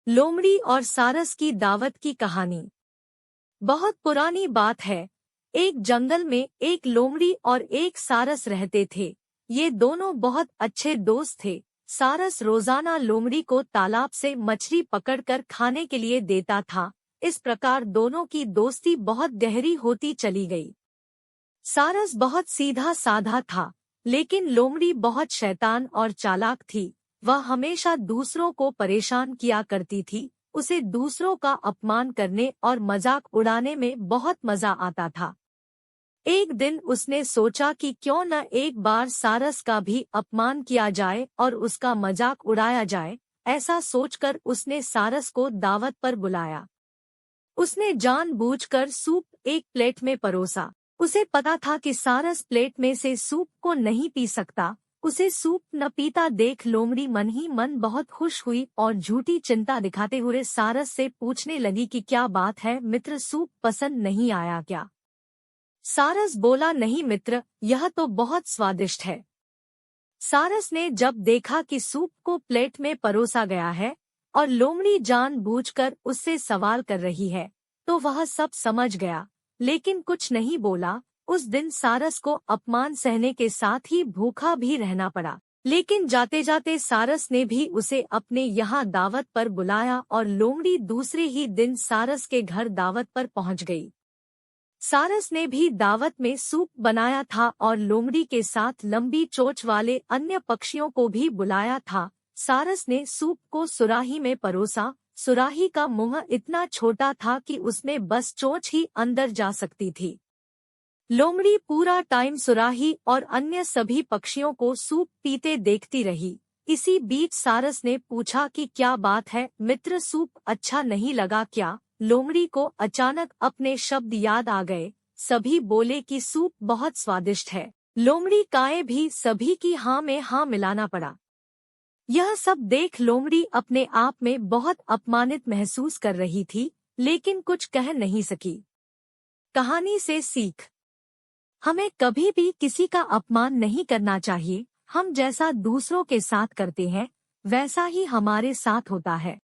लोमड़ी और सारस की दावत की कहानी। बहुत पुरानी बात है। एक जंगल में एक लोमड़ी और एक सारस रहते थे। ये दोनों बहुत अच्छे दोस्त थे। सारस रोजाना लोमड़ी को तालाब से मछली पकड़कर खाने के लिए देता था। इस प्रकार दोनों की दोस्ती बहुत गहरी होती चली गई। सारस बहुत सीधा साधा था, लेकिन लोमड़ी बहुत शैतान और चालाक थी। वह हमेशा दूसरों को परेशान किया करती थी। उसे दूसरों का अपमान करने और मजाक उड़ाने में बहुत मजा आता था। एक दिन उसने सोचा कि क्यों न एक बार सारस का भी अपमान किया जाए और उसका मजाक उड़ाया जाए। ऐसा सोचकर उसने सारस को दावत पर बुलाया। उसने जानबूझकर सूप एक प्लेट में परोसा। उसे पता था कि सारस प्लेट में से सूप को नहीं पी सकता। उसे सूप न पीता देख लोमड़ी मन ही मन बहुत खुश हुई और झूठी चिंता दिखाते हुए सारस से पूछने लगी कि क्या बात है मित्र, सूप पसंद नहीं आया क्या? सारस बोला, नहीं मित्र, यह तो बहुत स्वादिष्ट है। सारस ने जब देखा कि सूप को प्लेट में परोसा गया है और लोमड़ी जानबूझकर उससे सवाल कर रही है, तो वह सब समझ गया, लेकिन कुछ नहीं बोला। उस दिन सारस को अपमान सहने के साथ ही भूखा भी रहना पड़ा। लेकिन जाते जाते सारस ने भी उसे अपने यहाँ दावत पर बुलाया और लोमड़ी दूसरे ही दिन सारस के घर दावत पर पहुँच गई। सारस ने भी दावत में सूप बनाया था और लोमड़ी के साथ लंबी चोंच वाले अन्य पक्षियों को भी बुलाया था। सारस ने सूप को सुराही में परोसा। सुराही का मुंह इतना छोटा था कि उसमें बस चोंच ही अंदर जा सकती थी। लोमड़ी पूरा टाइम सुराही और अन्य सभी पक्षियों को सूप पीते देखती रही। इसी बीच सारस ने पूछा कि क्या बात है मित्र, सूप अच्छा नहीं लगा क्या? लोमड़ी को अचानक अपने शब्द याद आ गए। सभी बोले कि सूप बहुत स्वादिष्ट है। लोमड़ी काए भी सभी की हाँ में हाँ मिलाना पड़ा। यह सब देख लोमड़ी अपने आप में बहुत अपमानित महसूस कर रही थी, लेकिन कुछ कह नहीं सकी। कहानी से सीख। हमें कभी भी किसी का अपमान नहीं करना चाहिए। हम जैसा दूसरों के साथ करते हैं, वैसा ही हमारे साथ होता है।